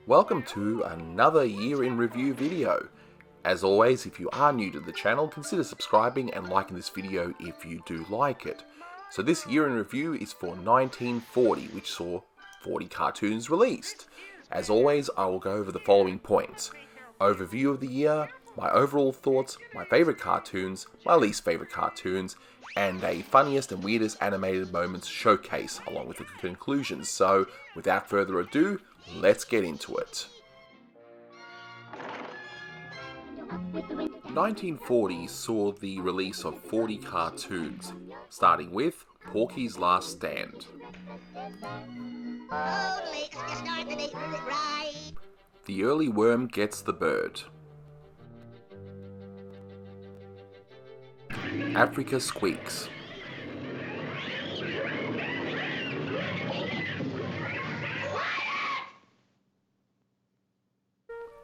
Welcome to another year in review video. As always, if you are new to the channel, consider subscribing and liking this video if you do like it. So this year in review is for 1940, which saw 40 cartoons released. As always, I will go over the following points: overview of the year, my overall thoughts, my favourite cartoons, my least favourite cartoons, and a funniest and weirdest animated moments showcase, along with the conclusions. So, without further ado, let's get into it. 1940 saw the release of 40 cartoons, starting with Porky's Last Stand. The Early Worm Gets the Bird. Africa Squeaks.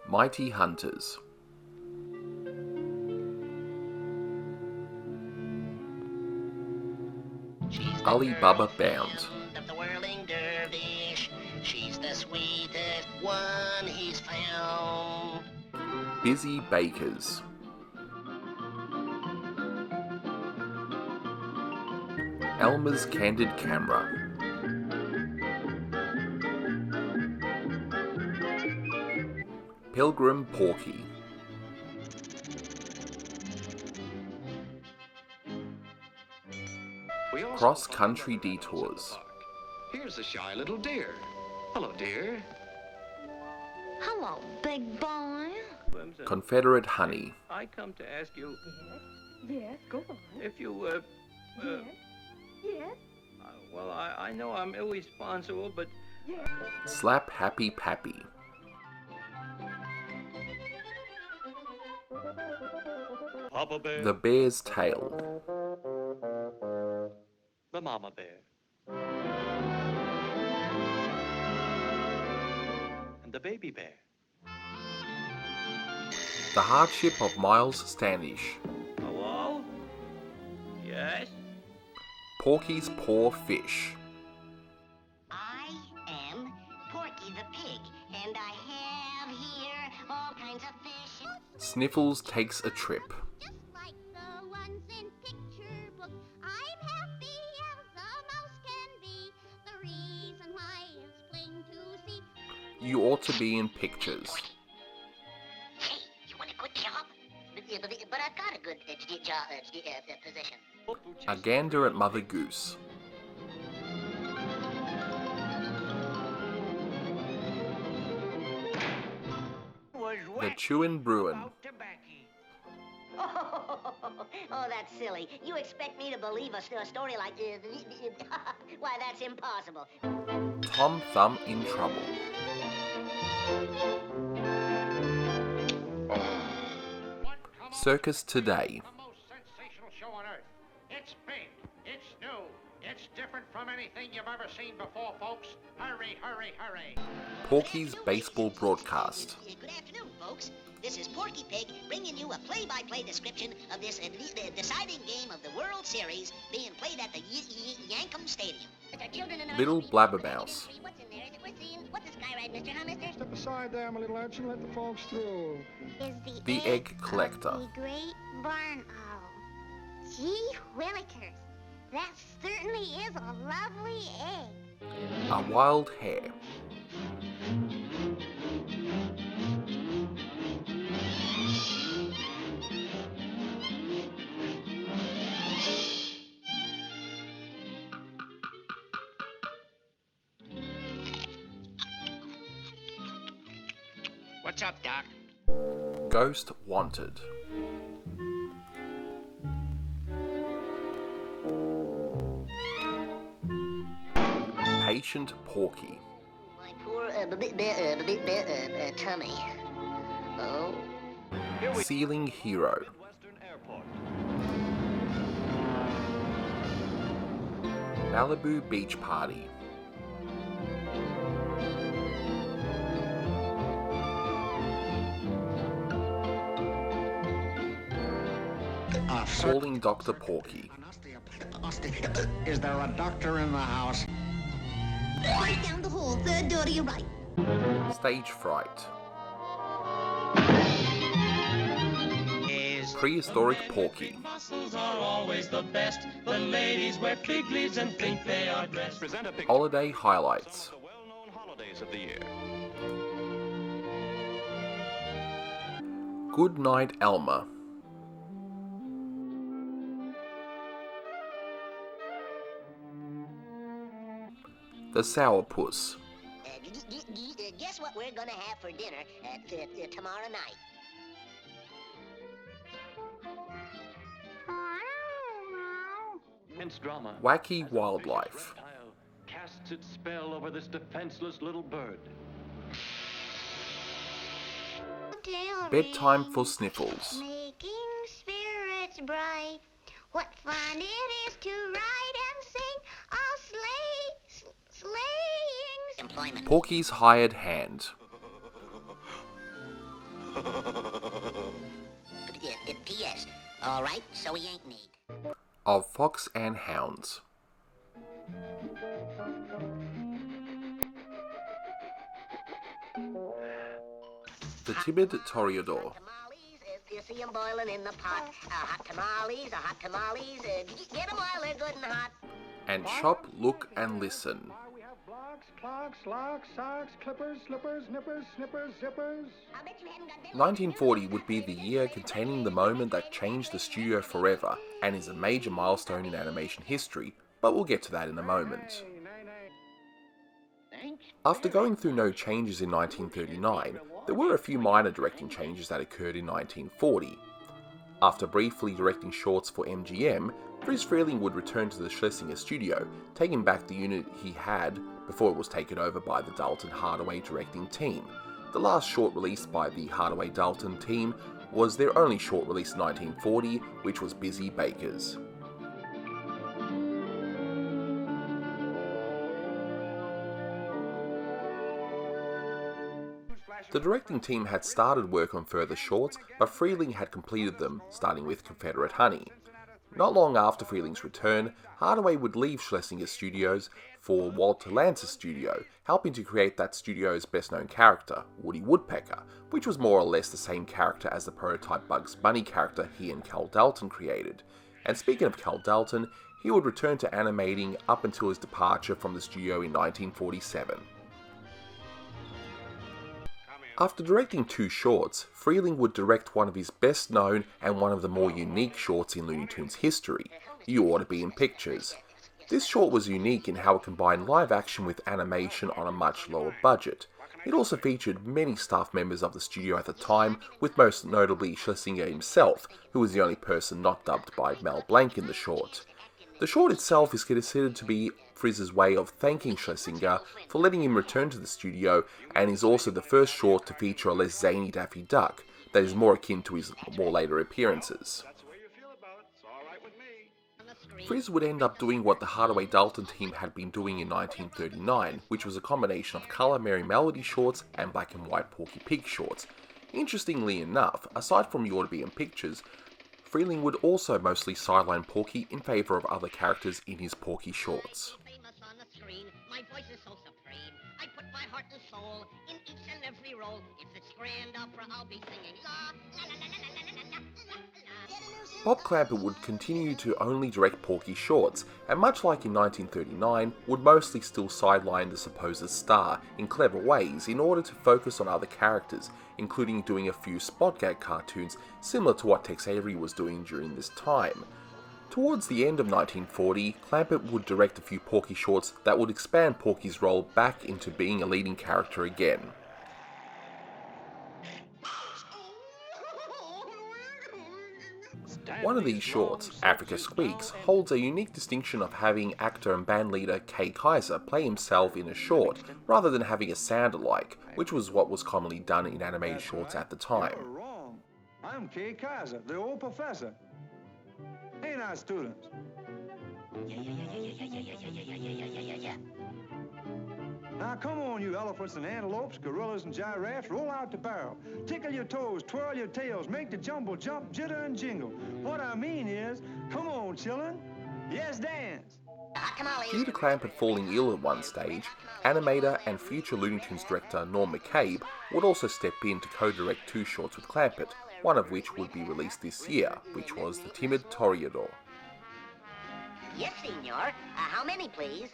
Mighty Hunters. Ali Baba Bound. The whirling dervish, she's the sweetest one he's found. Busy Bakers. Elmer's Candid Camera. Pilgrim Porky. Cross Country Detours. Here's a shy little deer. Hello, dear. Hello, big boy. Confederate Honey. I come to ask you Yes, go on. if you, Yes, well, I know I'm irresponsible, but yes. Slap Happy Pappy. Papa Bear. The Bear's Tail. The Mama Bear. And the Baby Bear. The Hardship of Miles Standish. hello? Yes? Porky's Poor Fish. I am Porky the Pig, and I have here all kinds of fish. Sniffles Takes a Trip. Just like the ones in picture books, I'm happy as a mouse can be. The reason why is plain to see. You Ought to Be in Pictures. Hey, you want a good job? But I've got a good job position. A Gander at Mother Goose. The Chewin' Bruin. Oh, that's silly. You expect me to believe a story like why, that's impossible. Tom Thumb in Trouble. Circus Today. The most sensational show on earth. It's big, it's new, it's different from anything you've ever seen before, folks. Hurry, hurry, hurry. Porky's Baseball Broadcast. Good afternoon, folks. This is Porky Pig bringing you a play-by-play description of this deciding game of the World Series being played at the Yankum Stadium. Little Blabbermouse. What's in there? Is it worth seeing? What's the sky ride, mister? Huh, mister? Step aside there, my little urchin. Let the folks through. Is The Egg Collector. The great barn owl. Gee willikers, that certainly is a lovely egg. A Wild Hare. What's up, Doc? Ghost Wanted. Patient Porky. My poor tummy. Oh. Ceiling Hero. Midwestern Airport. Malibu Beach Party. Calling Dr. Porky. Is there a doctor in the house? Right down the hall, third door to your right. Stage fright. Prehistoric Porky. Muscles are always the best. The ladies wear fig leaves and think they are dressed. Present a picture Holiday highlights. of the well-known holidays of the year. Good Night Elmer. The Sourpuss. Guess what we're gonna have for dinner tomorrow night? Hence drama. Wacky Wildlife. Reptile casts its spell over this defenseless little bird. Bedtime for Sniffles. Making spirits bright. What fun it is to ride and sing a sleighing. Employment. Porky's Hired Hand. P.S. All right, so he ain't neat. Of Fox and Hounds. The Timid Toreador. Tamales, you see 'em boiling in the pot. Hot tamales, get 'em while they're good and hot. And Shop, Look and Listen. We have blocks, clocks, locks, socks, clippers, slippers, nippers, snippers, zippers. I bet you haven't got them. 1940 would be the year containing the moment that changed the studio forever and is a major milestone in animation history, but we'll get to that in a moment. After going through no changes in 1939, there were a few minor directing changes that occurred in 1940. After briefly directing shorts for MGM, Friz Freleng would return to the Schlesinger studio, taking back the unit he had before it was taken over by the Dalton Hardaway directing team. The last short released by the Hardaway Dalton team was their only short release in 1940, which was Busy Bakers. The directing team had started work on further shorts, but Freleng had completed them, starting with Confederate Honey. Not long after Freleng's return, Hardaway would leave Schlesinger Studios for Walter Lance's studio, helping to create that studio's best-known character, Woody Woodpecker, which was more or less the same character as the prototype Bugs Bunny character he and Cal Dalton created. And speaking of Cal Dalton, he would return to animating up until his departure from the studio in 1947. After directing two shorts, Freleng would direct one of his best known and one of the more unique shorts in Looney Tunes history, You Ought to Be in Pictures. This short was unique in how it combined live action with animation on a much lower budget. It also featured many staff members of the studio at the time, with most notably Schlesinger himself, who was the only person not dubbed by Mel Blanc in the short. The short itself is considered to be Friz's way of thanking Schlesinger for letting him return to the studio, and is also the first short to feature a less zany Daffy Duck that is more akin to his more later appearances. Friz would end up doing what the Hardaway Dalton team had been doing in 1939, which was a combination of colour Merrie Melody shorts and black and white Porky Pig shorts. Interestingly enough, aside from You Ought to Be in Pictures, Freleng would also mostly sideline Porky in favour of other characters in his Porky shorts. Famous on the screen, my voice is so supreme. I put my heart and soul in each and every role. If it's grand opera, I'll be singing la la la la la la la la la la. Bob Clampett would continue to only direct Porky shorts, and much like in 1939, would mostly still sideline the supposed star in clever ways in order to focus on other characters, including doing a few spot gag cartoons similar to what Tex Avery was doing during this time. Towards the end of 1940, Clampett would direct a few Porky shorts that would expand Porky's role back into being a leading character again. One of these shorts, Africa Squeaks, holds a unique distinction of having actor and bandleader Kay Kaiser play himself in a short, rather than having a sound-alike, which was what was commonly done in animated shorts at the time. You're wrong. I'm Kay Kaiser, the old professor. Ain't I, students? Yeah. Now come on, you elephants and antelopes, gorillas and giraffes, roll out the barrel. Tickle your toes, twirl your tails, make the jumble jump, jitter and jingle. What I mean is, come on, chillin'. Yes, dance. The Due to Clampett falling ill at one stage, animator and future Looney Tunes director Norm McCabe would also step in to co-direct 2 shorts with Clampett, one of which would be released this year, which was The Timid Toreador. Yes, senor. How many, please?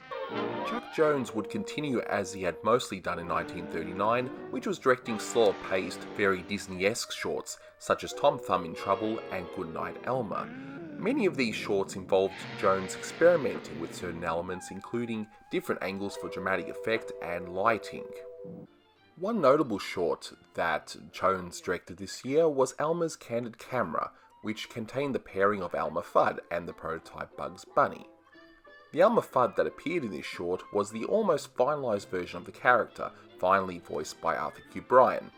Chuck Jones would continue as he had mostly done in 1939, which was directing slower-paced, very Disney-esque shorts, such as Tom Thumb in Trouble and Goodnight Elmer. Many of these shorts involved Jones experimenting with certain elements, including different angles for dramatic effect and lighting. One notable short that Jones directed this year was Elmer's Candid Camera, which contained the pairing of Elmer Fudd and the prototype Bugs Bunny. The Elmer Fudd that appeared in this short was the almost finalised version of the character, finally voiced by Arthur Q. Bryan.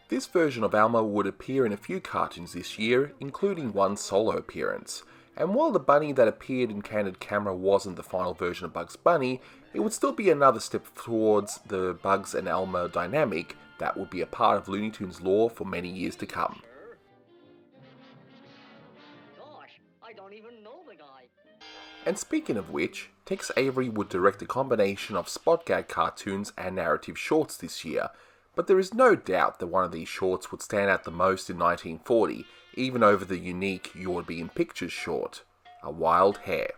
This version of Elmer would appear in a few cartoons this year, including one solo appearance, and while the bunny that appeared in Candid Camera wasn't the final version of Bugs Bunny, it would still be another step towards the Bugs and Elmer dynamic that would be a part of Looney Tunes lore for many years to come. I don't even know the guy. And speaking of which, Tex Avery would direct a combination of spot gag cartoons and narrative shorts this year, but there is no doubt that one of these shorts would stand out the most in 1940, even over the unique You Would Be in Pictures short, A Wild Hare.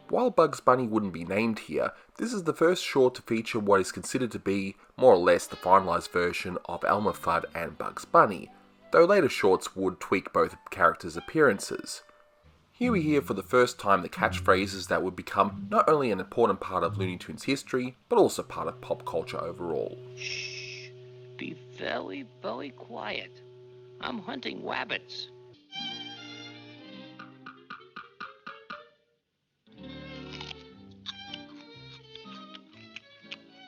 While Bugs Bunny wouldn't be named here, this is the first short to feature what is considered to be more or less the finalised version of Elmer Fudd and Bugs Bunny, though later shorts would tweak both characters' appearances. Here we hear for the first time the catchphrases that would become not only an important part of Looney Tunes history, but also part of pop culture overall. Shh. Be very, very quiet. I'm hunting wabbits.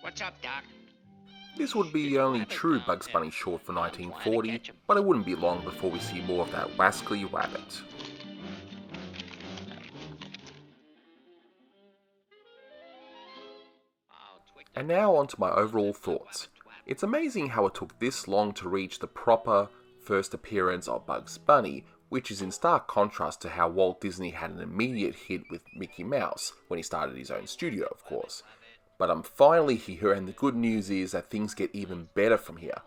What's up, Doc? This would be the only true Bugs Bunny short for 1940, but it wouldn't be long before we see more of that wascally rabbit. And now on to my overall thoughts. It's amazing how it took this long to reach the proper first appearance of Bugs Bunny, which is in stark contrast to how Walt Disney had an immediate hit with Mickey Mouse, when he started his own studio, of course. But I'm finally here, and the good news is that things get even better from here.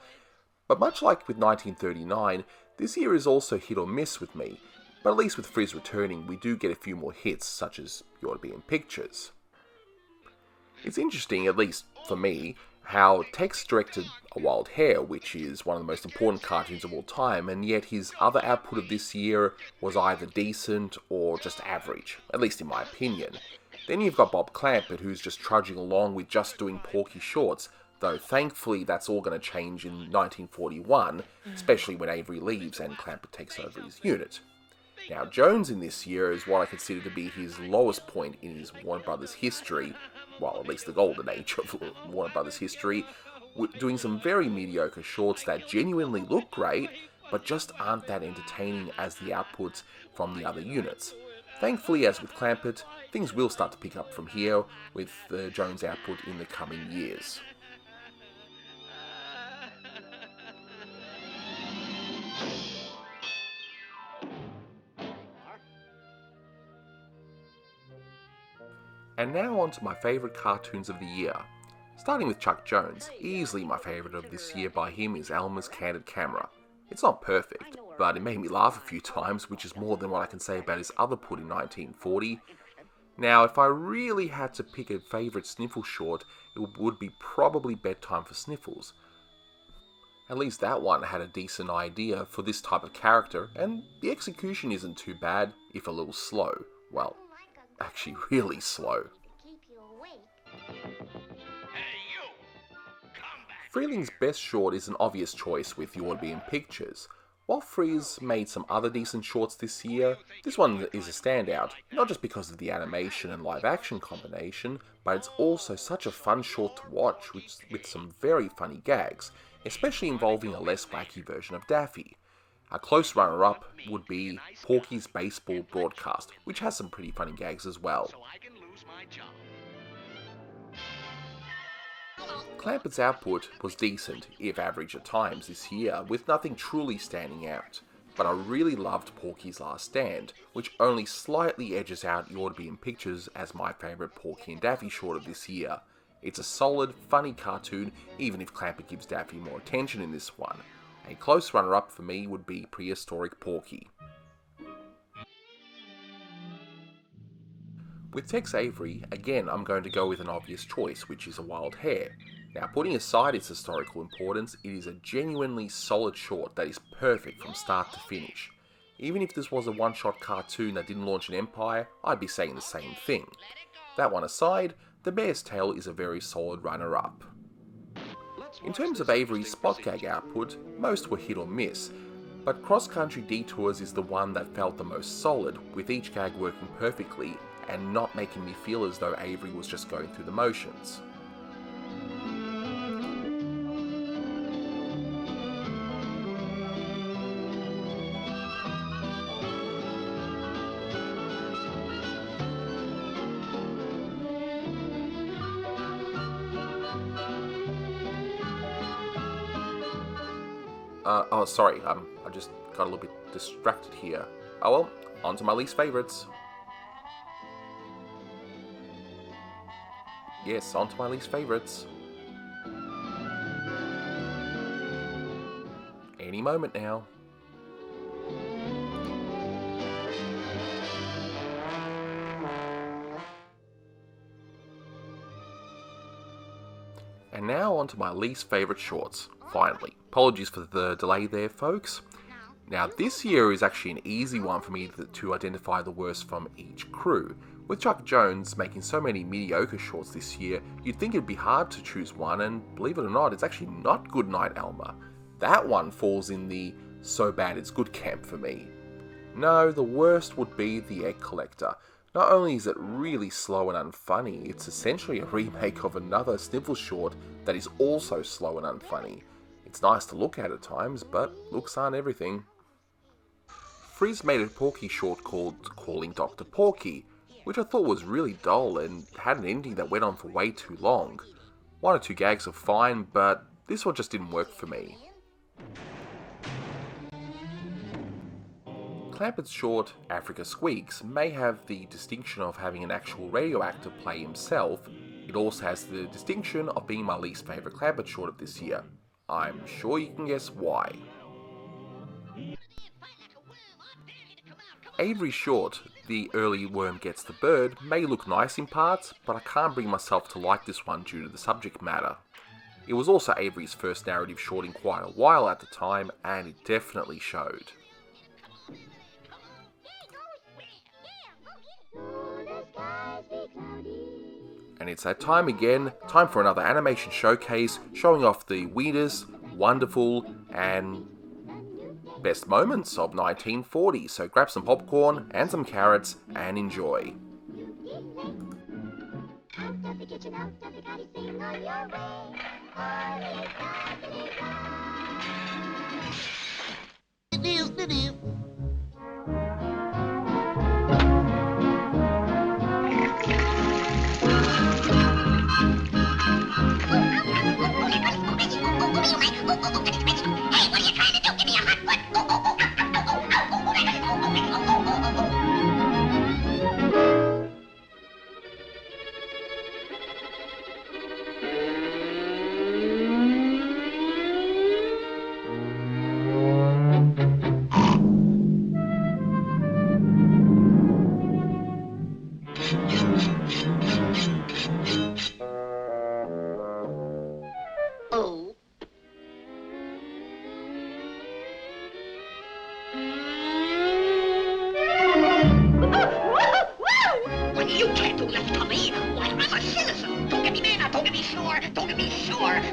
But much like with 1939, this year is also hit or miss with me, but at least with Friz returning, we do get a few more hits, such as You Ought to Be in Pictures. It's interesting, at least for me, how Tex directed A Wild Hare, which is one of the most important cartoons of all time, and yet his other output of this year was either decent or just average, at least in my opinion. Then you've got Bob Clampett, who's just trudging along with just doing Porky shorts, though thankfully that's all going to change in 1941, especially when Avery leaves and Clampett takes over his unit. Now, Jones in this year is what I consider to be his lowest point in his Warner Brothers history, well, at least the golden age of Warner Brothers history, doing some very mediocre shorts that genuinely look great, but just aren't that entertaining as the outputs from the other units. Thankfully, as with Clampett, things will start to pick up from here with the Jones output in the coming years. And now on to my favourite cartoons of the year. Starting with Chuck Jones, easily my favourite of this year by him is Elmer's Candid Camera. It's not perfect, but it made me laugh a few times, which is more than what I can say about his other put in 1940. Now, if I really had to pick a favourite Sniffles short, it would be probably Bedtime for Sniffles. At least that one had a decent idea for this type of character, and the execution isn't too bad, if a little slow. Well, actually really slow. Freleng's best short is an obvious choice with You Ought to Be in Pictures. While Friz made some other decent shorts this year, this one is a standout, not just because of the animation and live action combination, but it's also such a fun short to watch with some very funny gags, especially involving a less wacky version of Daffy. A close runner-up would be Porky's Baseball Broadcast, which has some pretty funny gags as well. Clampett's output was decent, if average at times this year, with nothing truly standing out. but I really loved Porky's Last Stand, which only slightly edges out You Ought to Be in Pictures as my favourite Porky and Daffy short of this year. It's a solid, funny cartoon, even if Clamper gives Daffy more attention in this one. A close runner-up for me would be Prehistoric Porky. With Tex Avery, again I'm going to go with an obvious choice, which is A Wild Hare. Now, putting aside its historical importance, it is a genuinely solid short that is perfect from start to finish. Even if this was a one-shot cartoon that didn't launch an empire, I'd be saying the same thing. That one aside, The Bear's Tale is a very solid runner-up. In terms of Avery's spot gag output, most were hit or miss, but Cross Country Detours is the one that felt the most solid, with each gag working perfectly and not making me feel as though Avery was just going through the motions. Sorry, I just got a little bit distracted here. Oh well, on to my least favourites. Yes, on to my least favourites. Any moment now. And now on to my least favourite shorts, finally. Apologies for the delay there, folks. Now this year is actually an easy one for me to identify the worst from each crew. With Chuck Jones making so many mediocre shorts this year, you'd think it'd be hard to choose one, and believe it or not, it's actually not Goodnight Elmer. That one falls in the so bad it's good camp for me. No, the worst would be The Egg Collector. Not only is it really slow and unfunny, it's essentially a remake of another Sniffle short that is also slow and unfunny. It's nice to look at times, but looks aren't everything. Friz made a Porky short called Calling Dr. Porky, which I thought was really dull and had an ending that went on for way too long. One or two gags are fine, but this one just didn't work for me. Clamper's short, Africa Squeaks, may have the distinction of having an actual radio actor play himself. It also has the distinction of being my least favourite Clamper short of this year. I'm sure you can guess why. Avery's short, The Early Worm Gets the Bird, may look nice in parts, but I can't bring myself to like this one due to the subject matter. It was also Avery's first narrative short in quite a while at the time, and it definitely showed. And it's that time again, time for another animation showcase, showing off the weirdest, wonderful, and best moments of 1940. So grab some popcorn and some carrots and enjoy.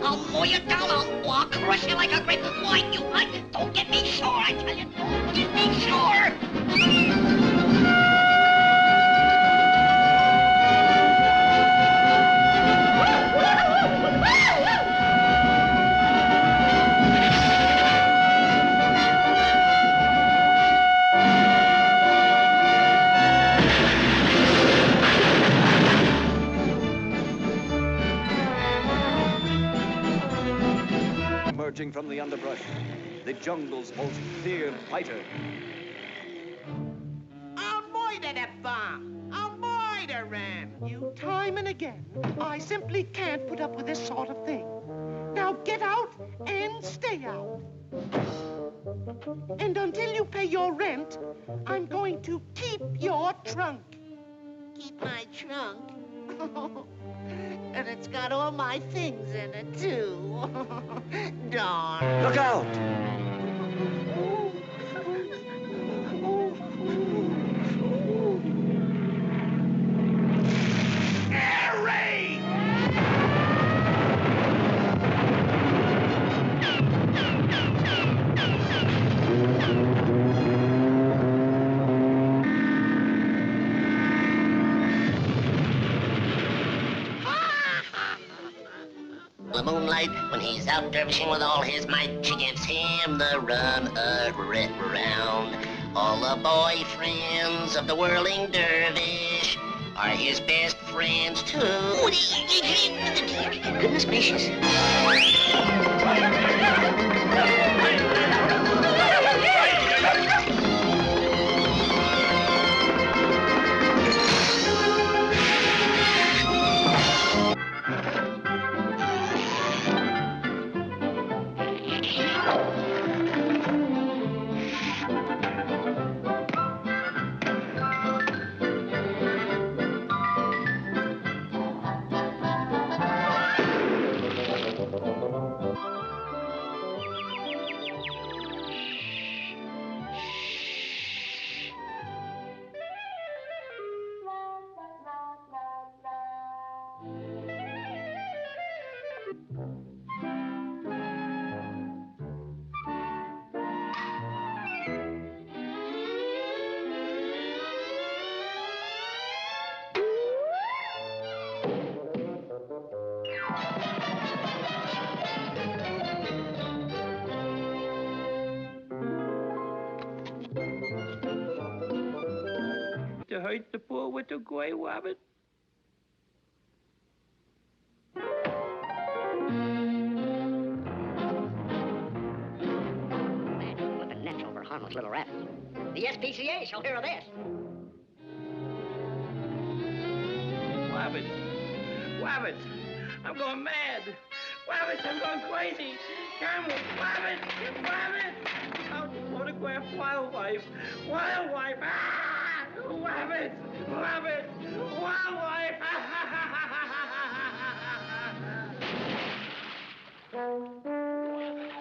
I'll mow you down, I'll crush you like a grape. Why, you don't get me sore, I tell you, don't get me sore. emerging from the underbrush, the jungle's most feared fighter. Avoid that bomb! Avoid a ram! You time and again. I simply can't put up with this sort of thing. Now get out and stay out. And until you pay your rent, I'm going to keep your trunk. Keep my trunk? And it's got all my things in it, too. Darn. Look out! Merrie! The moonlight, when he's out dervishing with all his might, she gives him the run around. All the boyfriends of the whirling dervish are his best friends too. Goodness gracious. To hurt the poor little gray rabbit? Man, what a natural for harmless little rabbit. The SPCA shall hear of this. Rabbit! Rabbit! I'm going mad! Rabbit, I'm going crazy! Camel! Rabbit! Rabbit! How to photograph wildlife! Wildlife! Ah! Rabbit! Rabbit! Wildlife!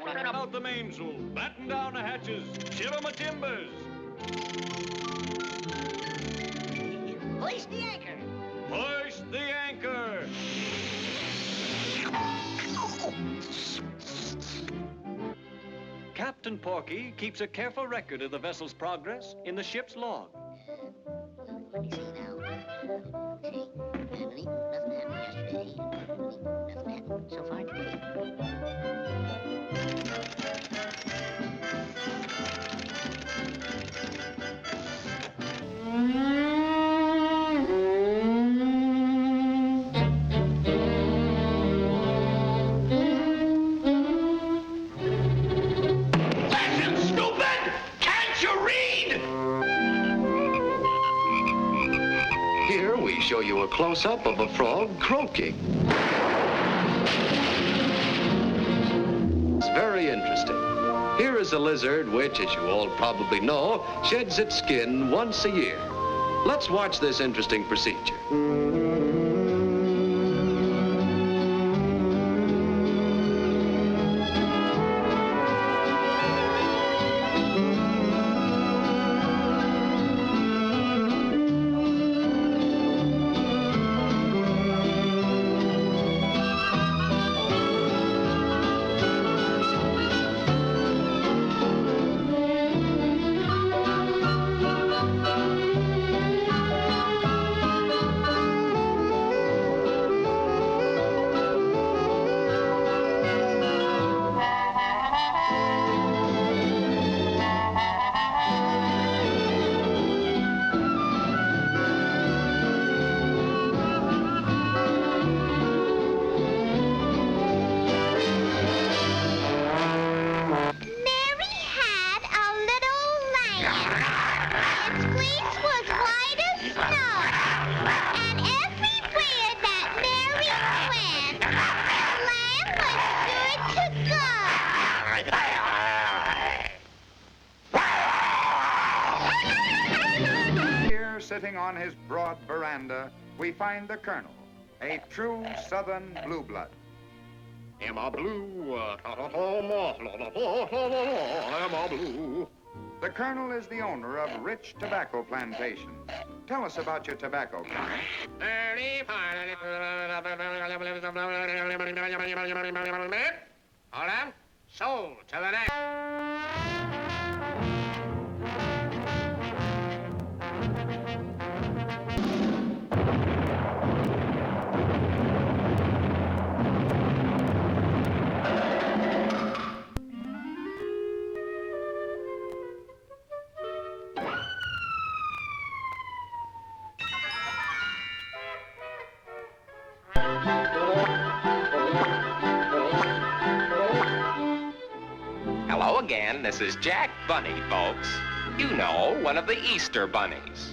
Run out the mainsail, batten down the hatches, shiver my timbers. Hoist the anchor. Hoist the anchor. Captain Porky keeps a careful record of the vessel's progress in the ship's log. Let me see now. See, nothing happened yesterday. Nothing happened so far today. Listen, stupid! Can't you read? Here we show you a close-up of a frog croaking. It's very interesting. Here is a lizard which, as you all probably know, sheds its skin once a year. Let's watch this interesting procedure. Here, sitting on his broad veranda, we find the Colonel, a true Southern blue blood. Am I blue? Am I blue? The Colonel is the owner of rich tobacco plantations. Tell us about your tobacco, Colonel. Hold on. Sold to the next. Hello again, this is Jack Bunny, folks. You know, one of the Easter bunnies.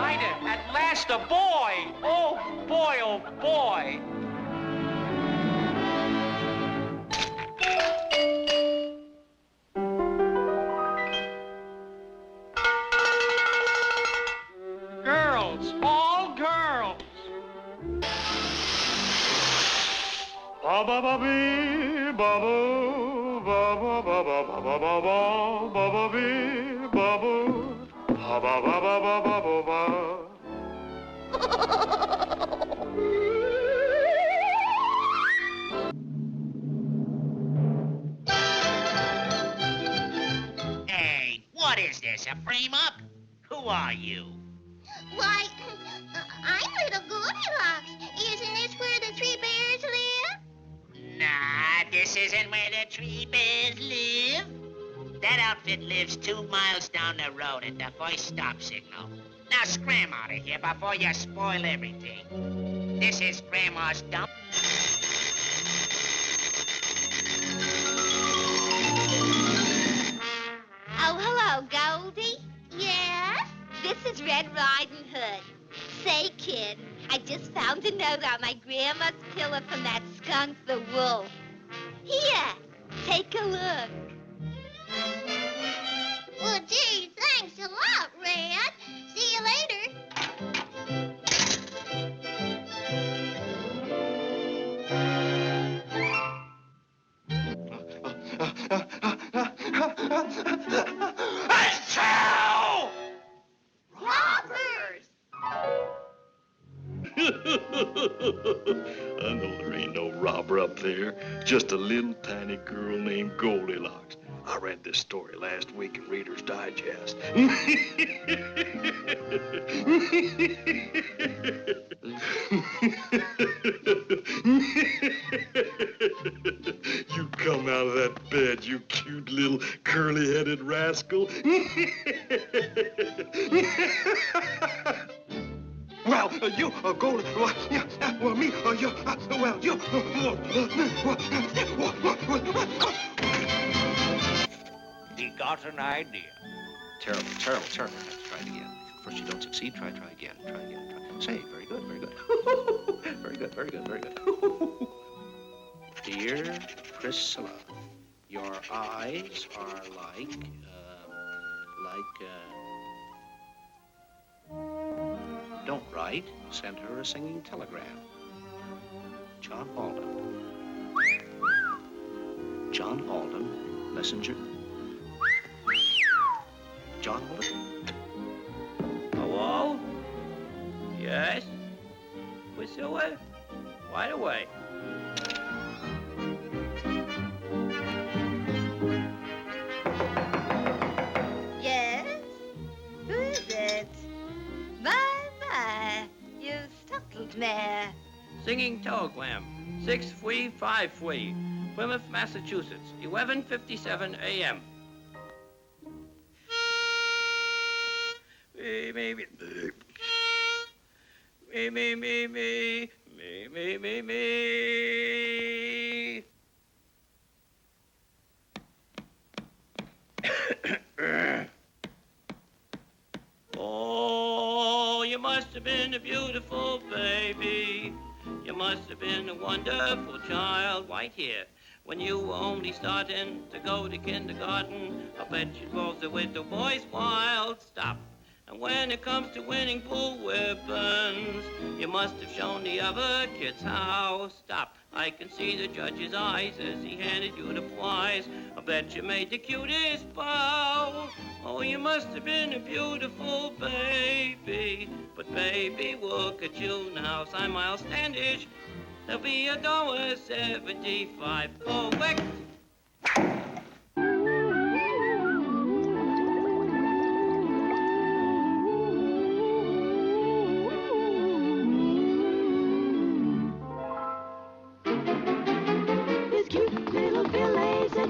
Ida, at last a boy! Oh boy, oh boy! Girls, all girls! Ba-ba-ba-bee, ba-boo, ba-ba-ba-ba-ba-ba-ba-ba, ba-ba-bee, ba-boo, ba-ba-ba-ba-ba-ba-ba. Hey, what is this, a frame-up? Who are you? Why, I'm little Goldilocks. Isn't this where the three bears live? Nah, this isn't where the three bears live. That outfit lives 2 miles down the road at the first stop signal. Now scram out of here before you spoil everything. This is Grandma's dump. Oh, hello, Goldie. Yes? This is Red Riding Hood. Say, kid, I just found a note on my grandma's pillow from that skunk, the wolf. Here, take a look. Well, gee, thanks a lot, Red. See you later. Robbers! I know there ain't no robber up there, just a little tiny girl named Goldilocks. I read this story last week in Reader's Digest. You come out of that bed, you cute little curly-headed rascal. Well, you go. Well, me, you. Well, you. He got an idea. Terrible, terrible, terrible. Let's try it again. First you don't succeed, try again. Try again. Say, very good, very good. Very good, very good, very good. Dear Priscilla, your eyes are like. Don't write. Send her a singing telegram. John Alden. John Alden, messenger. John Alden. Hello? Yes? Priscilla? Right away. Yes? Who is it? My, you startled me. Singing telegram. 6353. Plymouth, Massachusetts. 11:57 a.m. Me. Oh, you must must have been a beautiful baby. You must have been a wonderful child right here. When you were only starting to go to kindergarten, I bet you drove the little boys wild. Stop. And when it comes to winning pool weapons, you must have shown the other kids how. Stop. I can see the judge's eyes as he handed you the prize. I bet you made the cutest bow. Oh, you must have been a beautiful baby. But baby, look at you now. Sign Miles Standish. There'll be $1.75. Correct.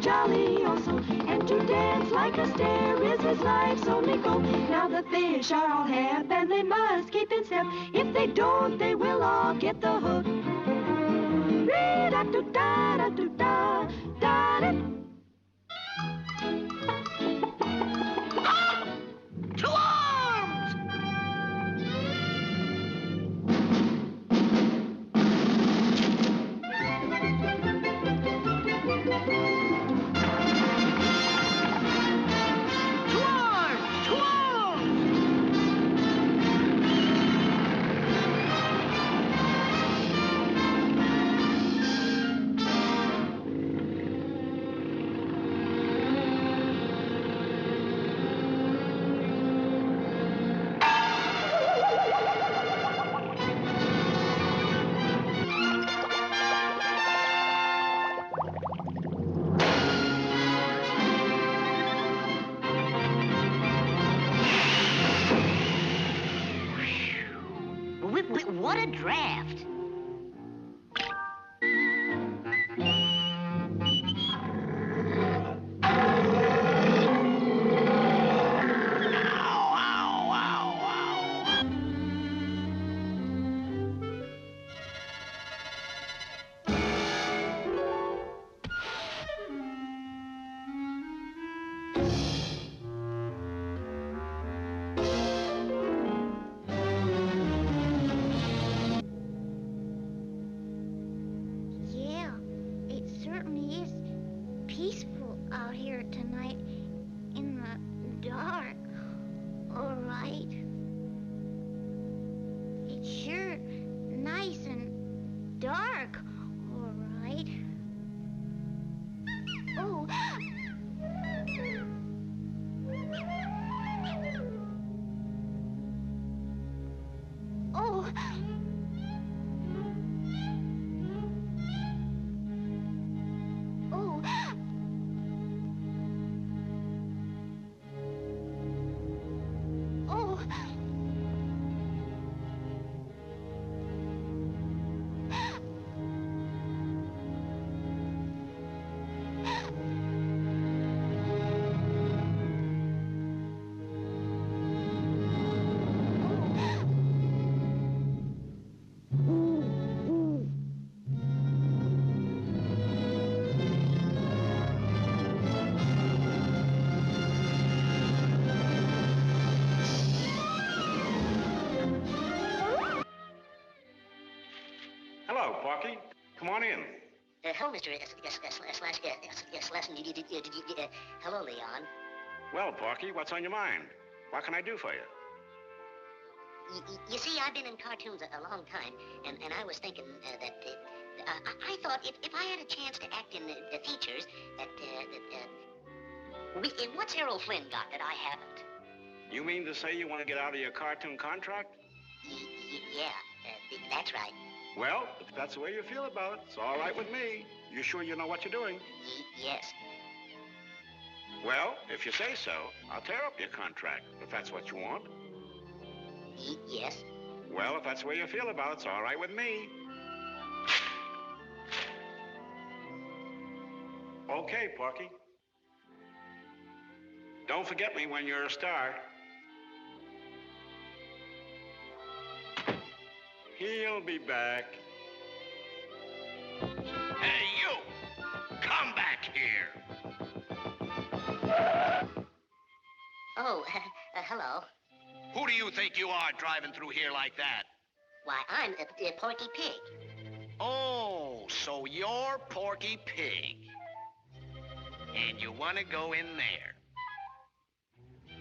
Jolly also, and to dance like a stair is his life's only goal. Now the fish are all hep, and they must keep in step. If they don't, they will all get the hook. Re-da-do-da-da-do-da-da-da. To arms! What a draft. Out here tonight in the dark, all right. It's sure nice and dark, all right. Oh. Oh. Oh. Oh. Hello, Porky. Come on in. Hello, Mr. Slesson. Hello, Leon. Well, Porky, what's on your mind? What can I do for you? You see, I've been in cartoons a long time, and I was thinking that I thought if I had a chance to act in the features, what's Errol Flynn got that I haven't? You mean to say you want to get out of your cartoon contract? Yeah, that's right. Well, if that's the way you feel about it, it's all right with me. You sure you know what you're doing? Yes. Well, if you say so, I'll tear up your contract, if that's what you want. Yes. Well, if that's the way you feel about it, it's all right with me. Okay, Porky. Don't forget me when you're a star. He'll be back. Hey, you! Come back here! Oh, hello. Who do you think you are driving through here like that? Why, I'm Porky Pig. Oh, so you're Porky Pig. And you want to go in there.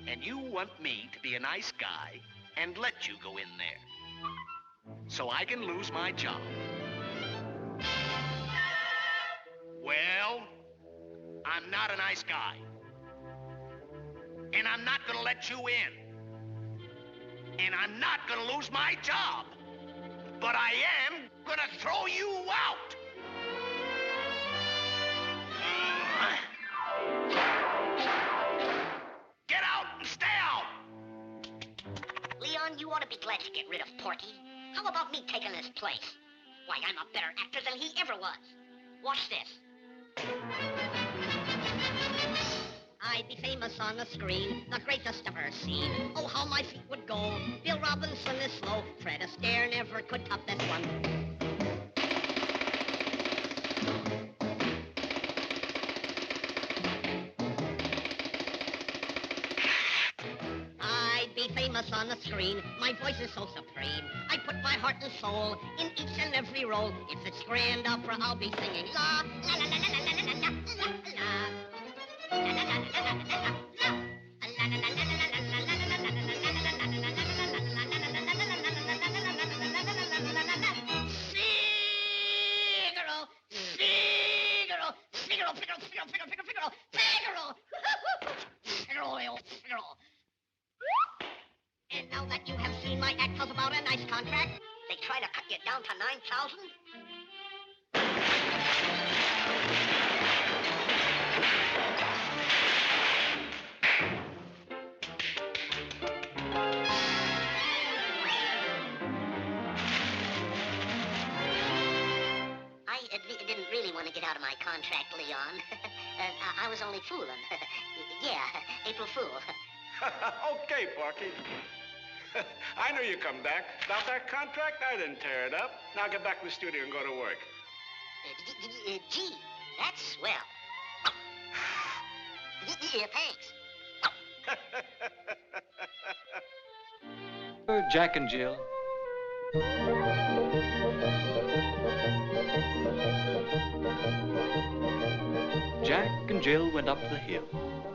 And you want me to be a nice guy and let you go in there. So I can lose my job. Well, I'm not a nice guy. And I'm not gonna let you in. And I'm not gonna lose my job. But I am gonna throw you out. Get out and stay out. Leon, you ought to be glad to get rid of Porky. How about me taking his place? Why, I'm a better actor than he ever was. Watch this. I'd be famous on the screen, the greatest ever seen. Oh, how my feet would go. Bill Robinson is slow. Fred Astaire never could top this one. I'd be famous on the screen. My voice is so supreme. I put my heart and soul in each and every role. If it's grand opera, I'll be singing la la la la la la la la la la. And now that you have seen my act, how's about a nice contract? They try to cut you down to 9,000? I didn't really want to get out of my contract, Leon. I was only fooling. Yeah, April Fool. Okay, Porky. I knew you'd come back. About that contract, I didn't tear it up. Now get back to the studio and go to work. Gee, that's swell. Yeah, thanks. Jack and Jill. Jack and Jill went up the hill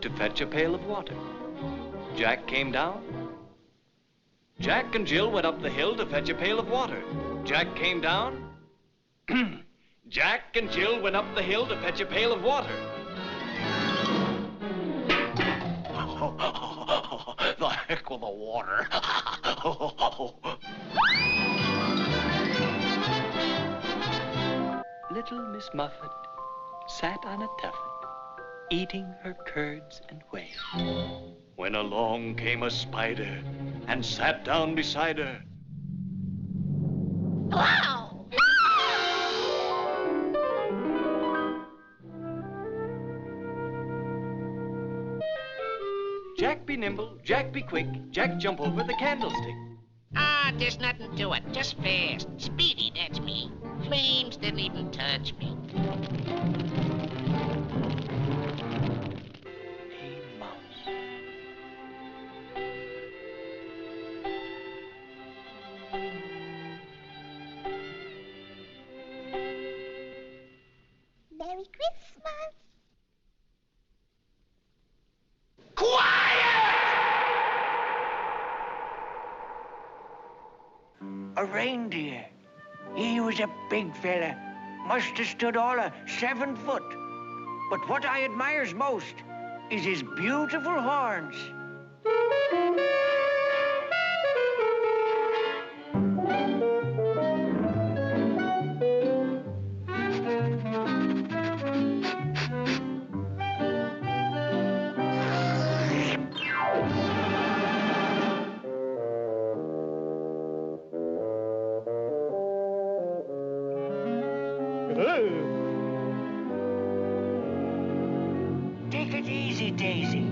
to fetch a pail of water. Jack came down. Jack and Jill went up the hill to fetch a pail of water. Jack came down. Jack and Jill went up the hill to fetch a pail of water. The heck with the water. Little Miss Muffet sat on a tuffet, eating her curds and whey, when along came a spider and sat down beside her. Wow! Jack be nimble, Jack be quick, Jack jump over the candlestick. Ah, there's nothing to it. Just fast. Speedy, that's me. Flames didn't even touch me. Hey, Mouse. Merry Christmas. A reindeer. He was a big fella. Must have stood all of 7 foot. But what I admires most is his beautiful horns. Take it easy, Daisy.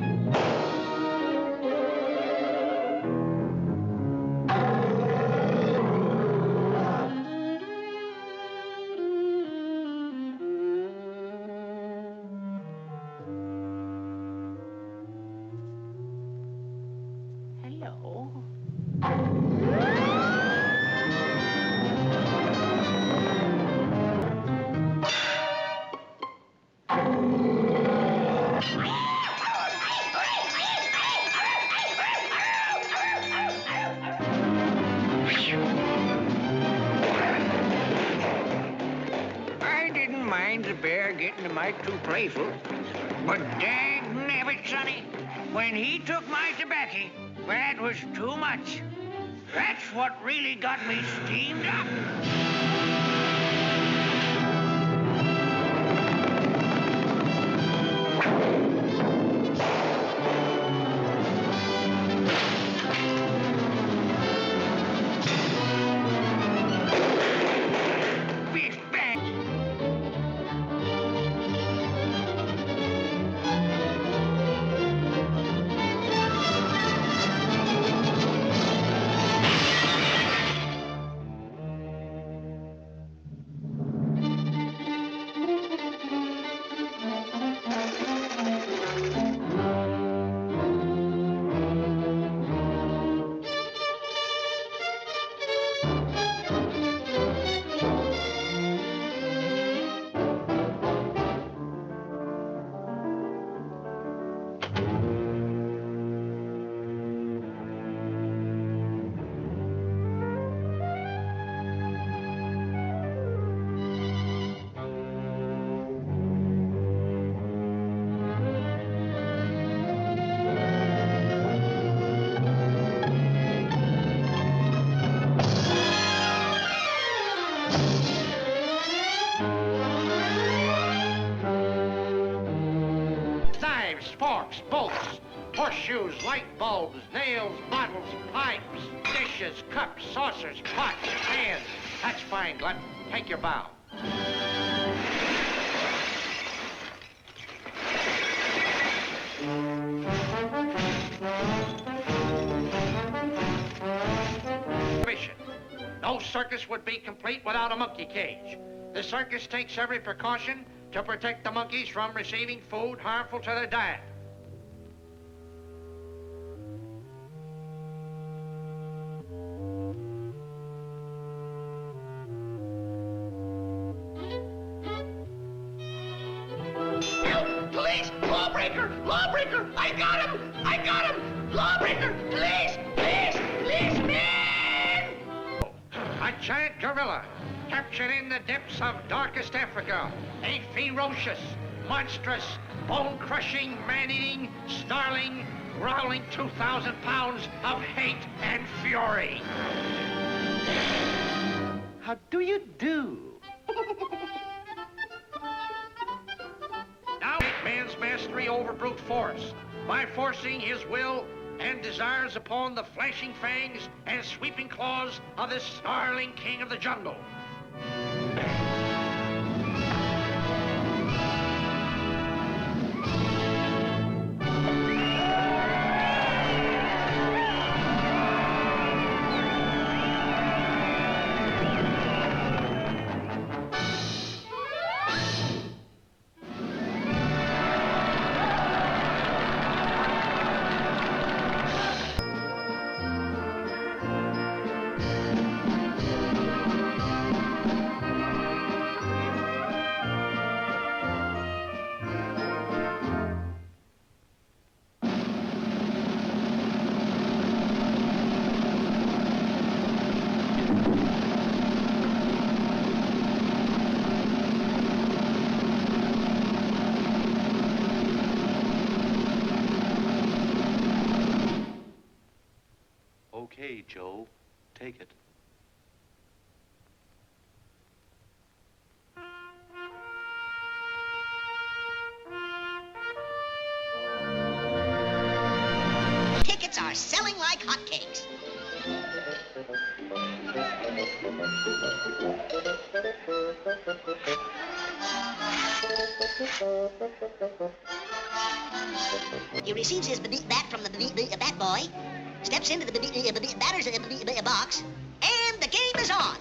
Hello. the bear getting a mite too playful. But dang nabbit, sonny, when he took my tobacco, that was too much. That's what really got me steamed up. Forks, bolts, horseshoes, light bulbs, nails, bottles, pipes, dishes, cups, saucers, pots, pans. That's fine, Glut. Take your bow. No circus would be complete without a monkey cage. The circus takes every precaution to protect the monkeys from receiving food harmful to their diet. Help! Police! Lawbreaker! Lawbreaker! I got him! I got him! Lawbreaker! Police! Police! Policeman! A giant gorilla, captured in the depths of darkest Africa. A ferocious, monstrous, bone-crushing, man-eating, snarling, growling 2,000 pounds of hate and fury. How do you do? Now, man's mastery over brute force by forcing his will and desires upon the flashing fangs and sweeping claws of this snarling king of the jungle. Okay, Joe, take it. Tickets are selling like hotcakes. He receives his bat from the bat boy, steps into the batter's box, and the game is on.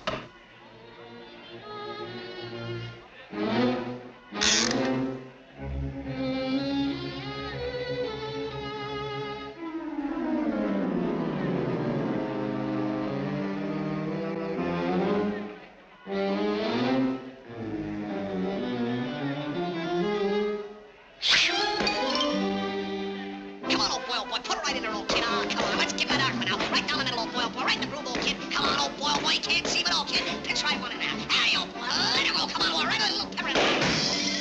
Can't see it all, kid. Pitch right one and out. Hey, oh boy, let it go. Come on, boy. Right a little pepper in there.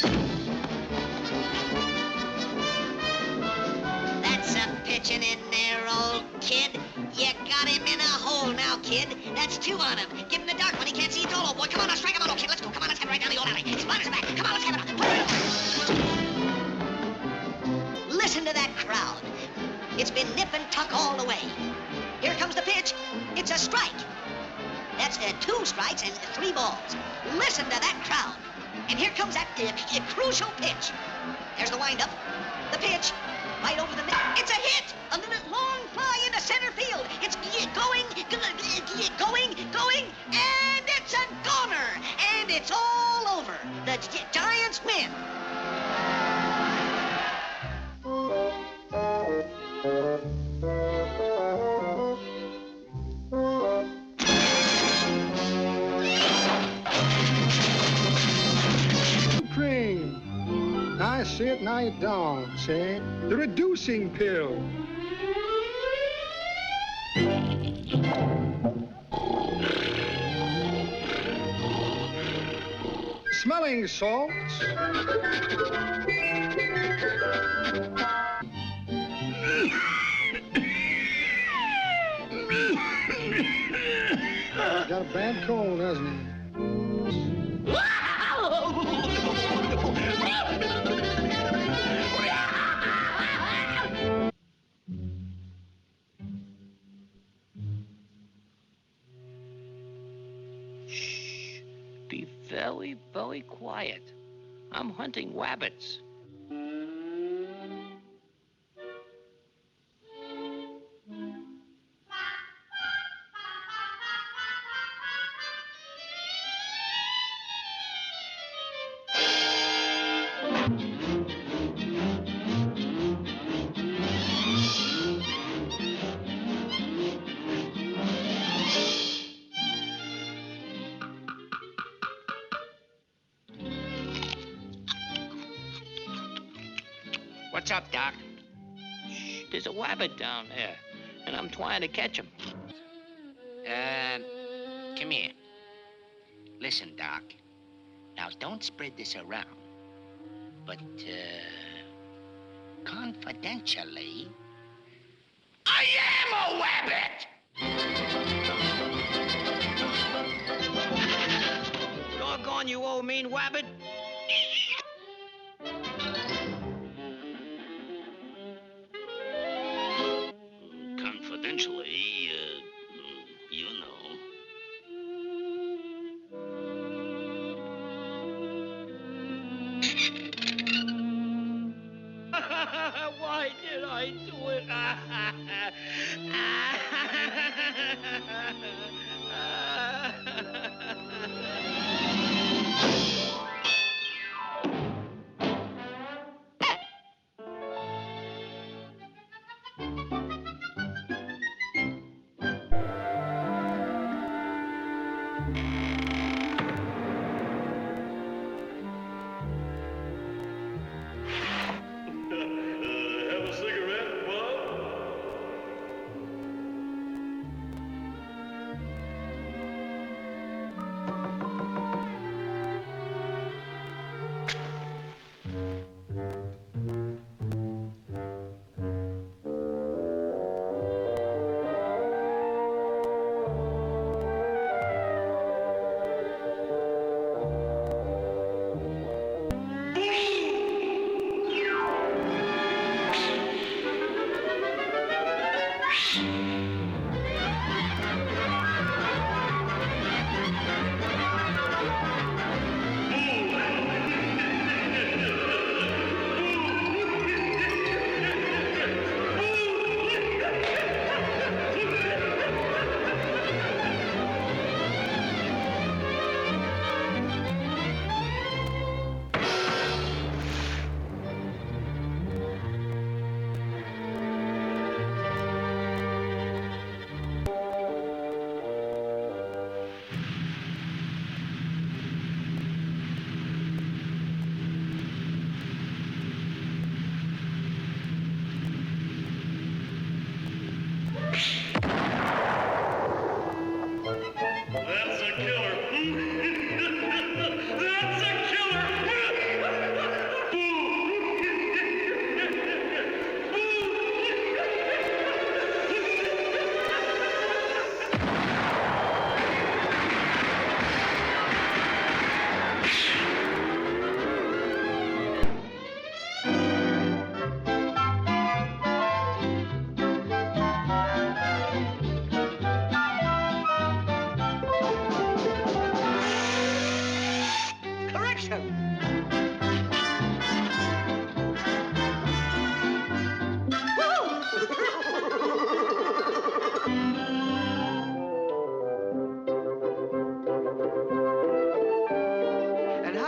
hole now, kid. That's 2 on him. Give him the dark one. He can't see a dolo, boy. Come on, now, strike him out, kid. Let's go. Come on, let's have it right down the old alley. His blinders are back. Come on, let's have it. Listen to that crowd. It's been nip and tuck all the way. Here comes the pitch. It's a strike. That's 2 strikes and 3 balls. Listen to that crowd. And here comes that crucial pitch. There's the windup. The pitch. Right over the middle. It's a hit. A little long fly into center field. It's going, and it's a goner. And it's all over. The Giants win. Cream. I see it, now you don't, see? The reducing pill. Smelling salts. Got a bad cold, hasn't he? Be very, very quiet. I'm hunting rabbits. What's up, Doc? There's a rabbit down there, and I'm trying to catch him. Come here. Listen, Doc. Now, don't spread this around. But, confidentially, I am a rabbit! Doggone you, old mean rabbit. Confidentially, you know. Why did I do it? Have a cigarette, bud?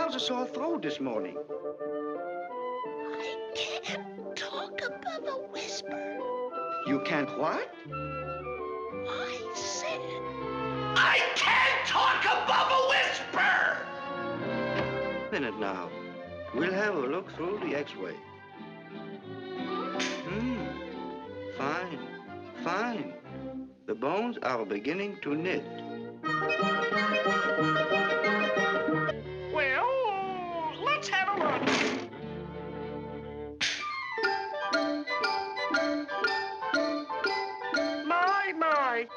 How's a sore throat this morning? I can't talk above a whisper. You can't what? I said, I can't talk above a whisper! Minute now. We'll have a look through the X-ray. Fine, fine. The bones are beginning to knit. Well, let's have a look. My.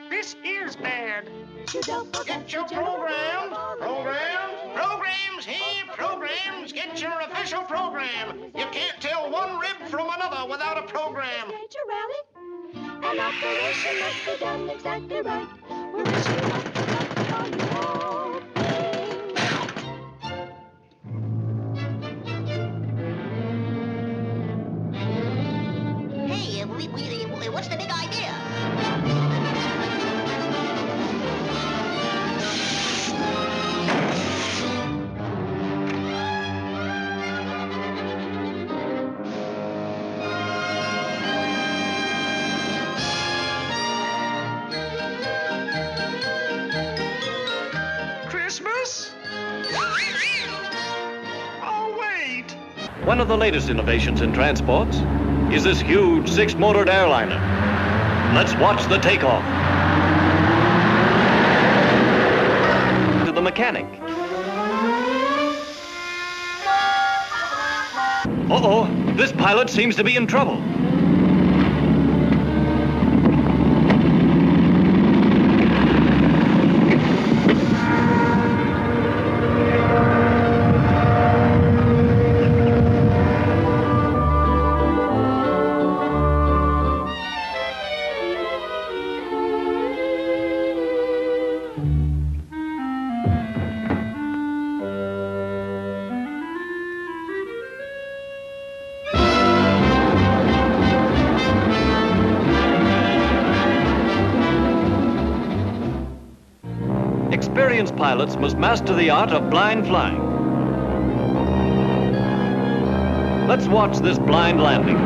This is bad. Get your programs. Here, programs. Get your official program. You can't tell one rib from another without a program. Major rally. An operation must be done exactly right. We're wishing luck on you all. Hey, what's the big idea? Christmas? Oh, wait. One of the latest innovations in transports is this huge six-motored airliner. Let's watch the takeoff. To the mechanic. Uh-oh, this pilot seems to be in trouble. Experienced pilots must master the art of blind flying. Let's watch this blind landing.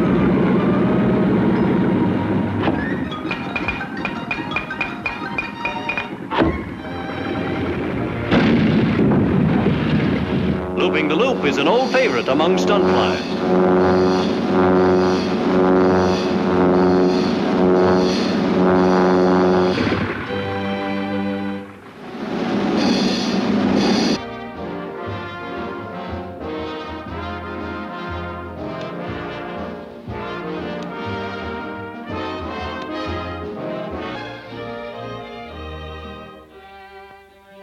Looping the loop is an old favorite among stunt flyers.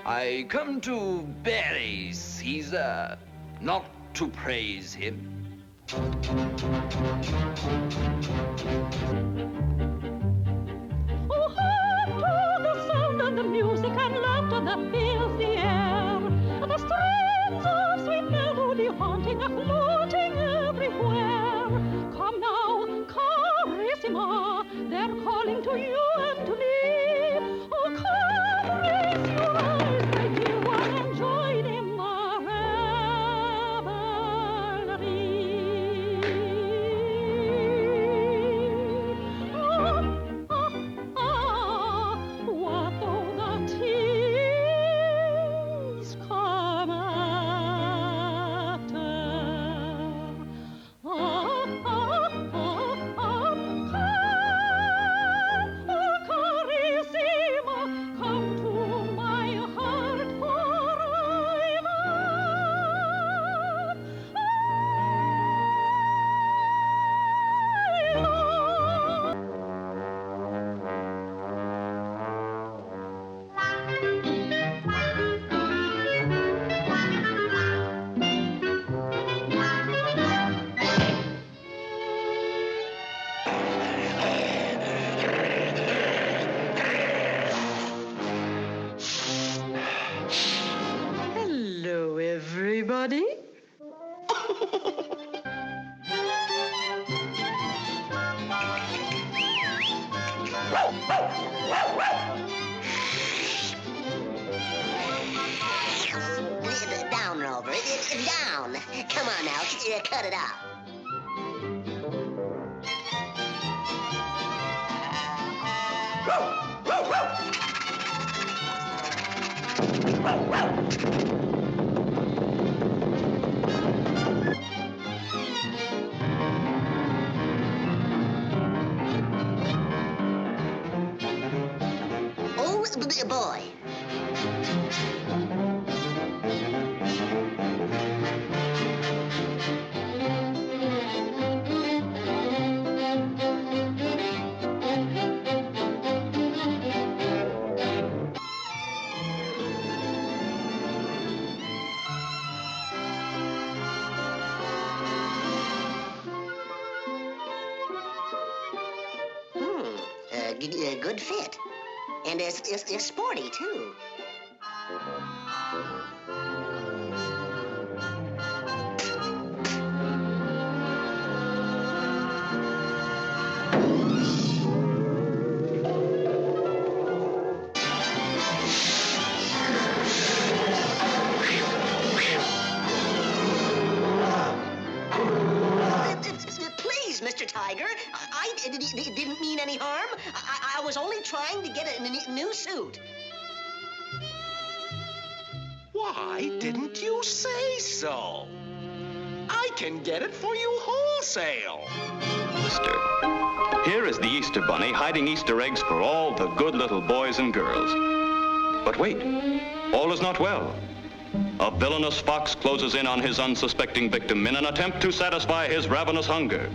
I come to bury Caesar, not to praise him. Oh, hark to the sound of the music and laughter that fills the air. The strains of sweet melody haunting and floating everywhere. Come now, carissima, they're calling to you and to me. Oh, come, raise your eyes, my dear one, and join in the what though the tears come after? Carissima, come to my heart forever. Hello, everybody. Come on now, cut it out. Oh, boy. Good fit. And it's sporty, too. Please, Mr. Tiger, I didn't mean any harm. I was only trying to get a new suit. Why didn't you say so? I can get it for you wholesale. Easter. Here is the Easter Bunny hiding Easter eggs for all the good little boys and girls. But wait, all is not well. A villainous fox closes in on his unsuspecting victim in an attempt to satisfy his ravenous hunger.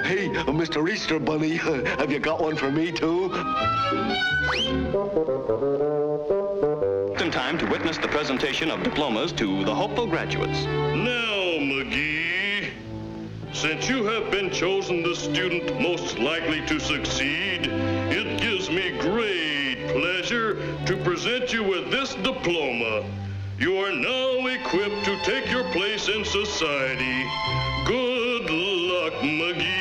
Hey, Mr. Easter Bunny, have you got one for me, too? In time to witness the presentation of diplomas to the hopeful graduates. Now, McGee, since you have been chosen the student most likely to succeed, it gives me great pleasure to present you with this diploma. You are now equipped to take your place in society. Good luck, McGee.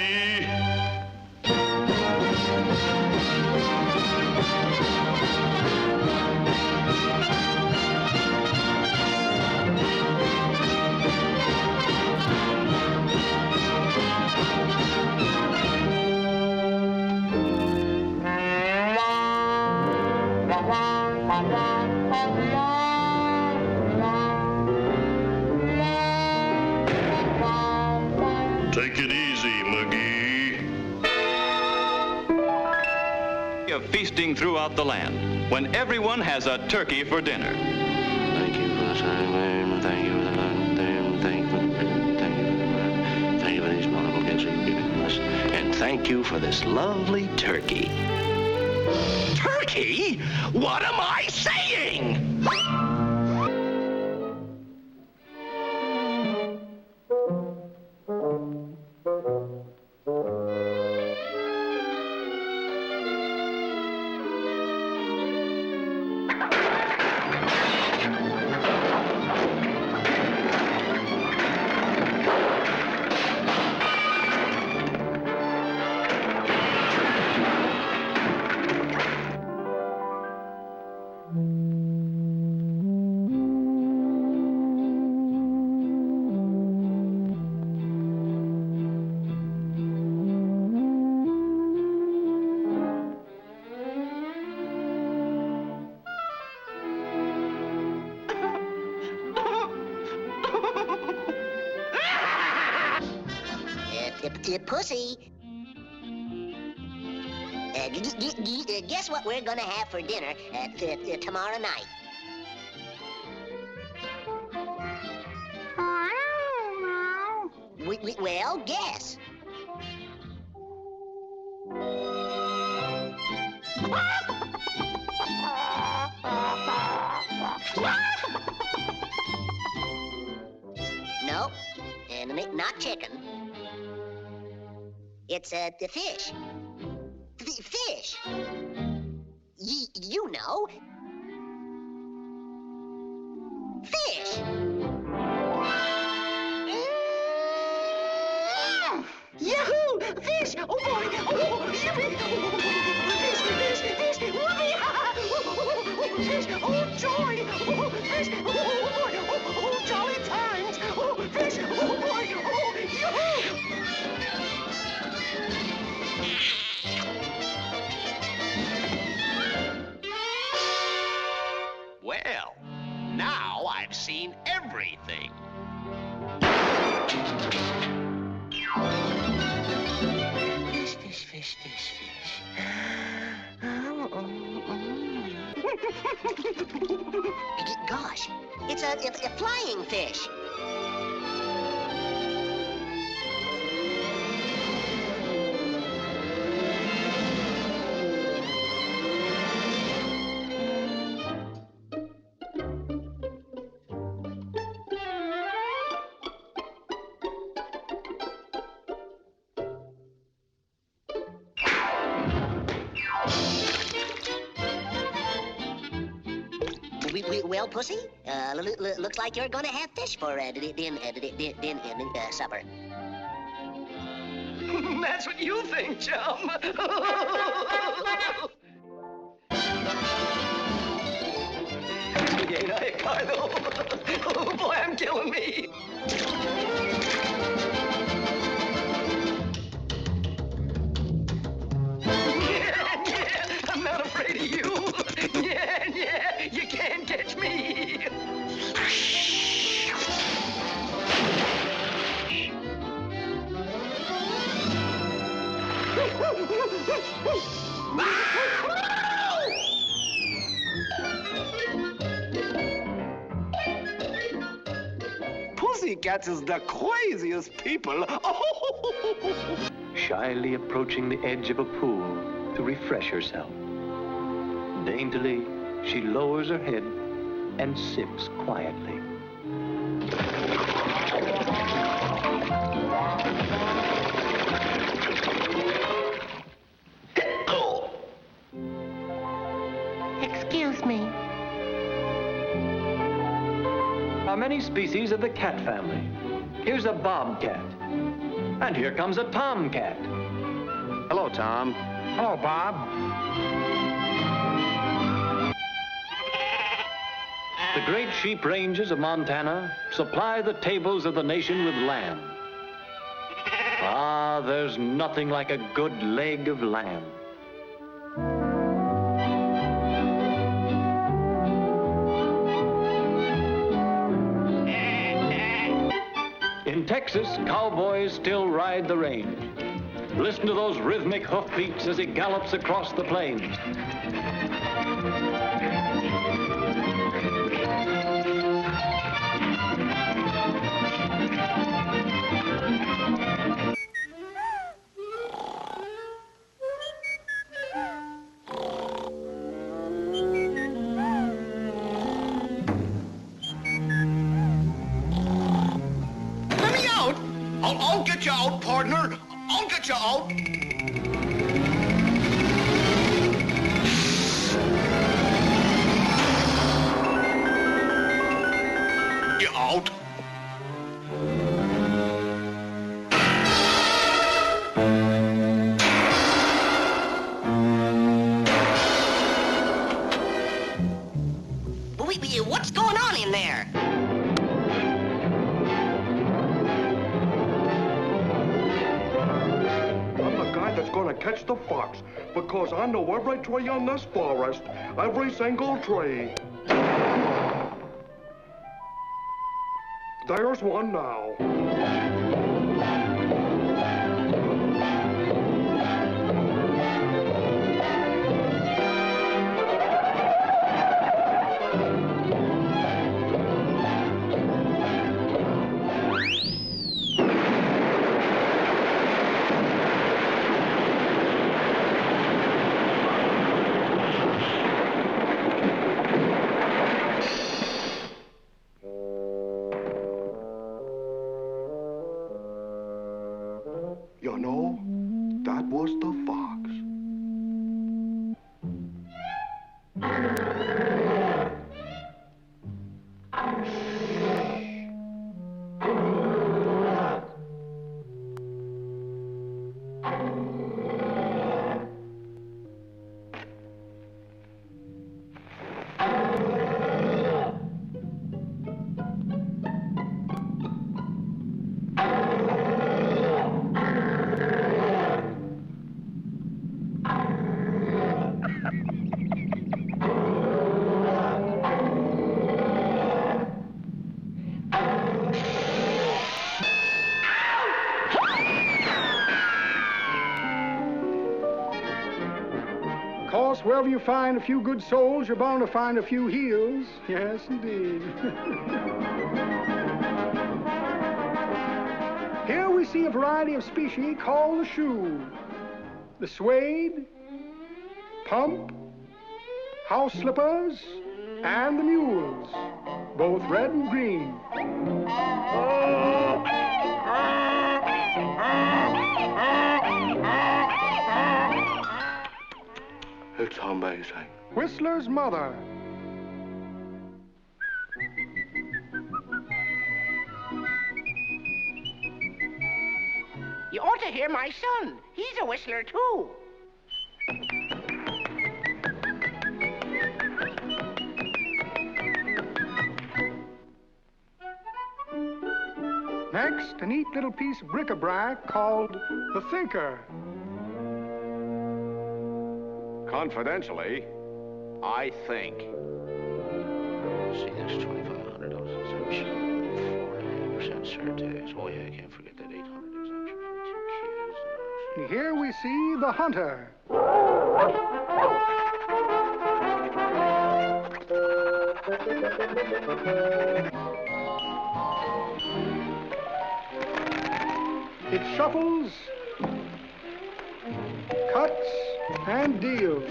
Take it easy, McGee. Of feasting throughout the land, when everyone has a turkey for dinner. Thank you for the time, thank you for the time, thank you for the thank you for these multiple gifts you've given us, and thank you for this lovely turkey. Turkey? What am I saying? Pussy. Guess what we're gonna have for dinner tomorrow night? Well, guess. Nope, and not chicken. It's the fish. Fish. You know. Fish. Yahoo! Fish! Oh boy! Oh, yippee! Fish! Fish! Fish! Whoopee! Oh, joy! Oh, fish! Oh, boy! Oh, jolly times! Oh, fish! Oh, boy! Oh, yoo-hoo! Well, now I've seen everything. Fish, fish, fish, fish, fish. Gosh, it's a flying fish. Well, Pussy, looks like you're gonna have fish for supper. That's what you think, chum. Ain't I a car, though? Oh, boy, I'm killing me. Yeah, I'm not afraid of you. Yeah, you can't catch me. Pussycats is the craziest people. Shyly approaching the edge of a pool to refresh herself. Daintily, she lowers her head and sips quietly. Excuse me. There are many species of the cat family. Here's a bobcat. And here comes a tomcat. Hello, Tom. Hello, Bob. The great sheep ranges of Montana supply the tables of the nation with lamb. Ah, there's nothing like a good leg of lamb. In Texas, cowboys still ride the range. Listen to those rhythmic hoofbeats as he gallops across the plains. I'll get you out, partner. I'll get you out. You out? What's going on in there? That's gonna catch the fox, because I know every tree in this forest, every single tree. There's one now. You know, that was the fox. course, wherever you find a few good souls, you're bound to find a few heels. Yes, indeed. Here we see a variety of species called the shoe. The suede, pump, house slippers, and the mules, both red and green. It's amazing. Whistler's mother. You ought to hear my son. He's a whistler, too. Next, a neat little piece of bric-a-brac called the thinker. Confidentially, I think. See, there's $2,500 exemption, 4.5% surtax. Oh, yeah, I can't forget that 800 exemption for 2 kids. Here we see the hunter. It shuffles, cuts, and deals.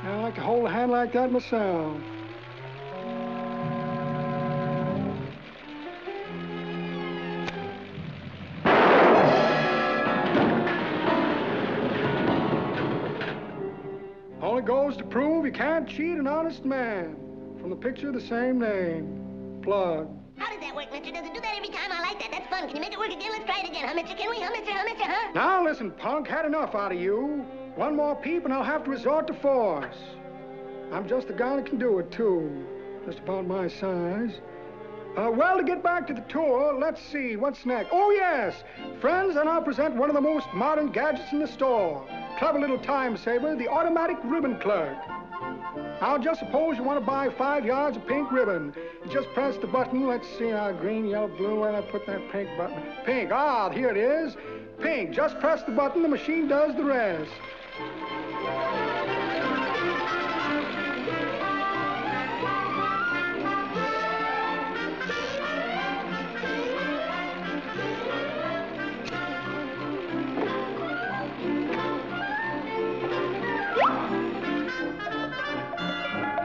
I like to hold a hand like that myself. Only goes to prove you can't cheat an honest man. From the picture of the same name, Plug. How does that work, mister? Does it do that every time? I like that. That's fun. Can you make it work again? Let's try it again, huh, mister? Can we, huh, mister? Huh, mister, huh? Now listen, punk, had enough out of you. One more peep and I'll have to resort to force. I'm just the guy that can do it, too. Just about my size. Well, to get back to the tour, let's see, what's next? Oh, yes! Friends, I now present one of the most modern gadgets in the store. Clever little time saver, the automatic ribbon clerk. Now, just suppose you want to buy 5 yards of pink ribbon. You just press the button. Let's see, green, yellow, blue, where did I put that pink button? Pink, here it is. Pink, just press the button, the machine does the rest.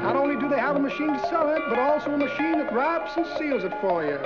Not only do they have a machine to sell it, but also a machine that wraps and seals it for you.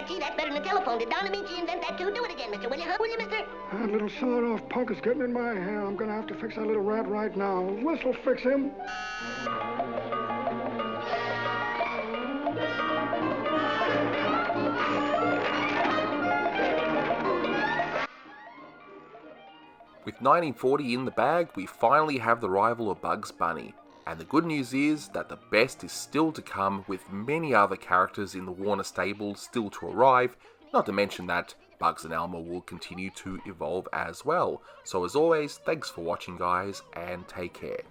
Gee, that's better than a telephone. Did Don Da Vinci invent that too? Do it again, mister, will you, huh? Will you, mister? That little sawed-off punk is getting in my hair. I'm gonna have to fix that little rat right now. Whistle fix him. With 1940 in the bag, we finally have the arrival of Bugs Bunny. And the good news is that the best is still to come, with many other characters in the Warner stable still to arrive, not to mention that Bugs and Elmer will continue to evolve as well. So as always, thanks for watching guys, and take care.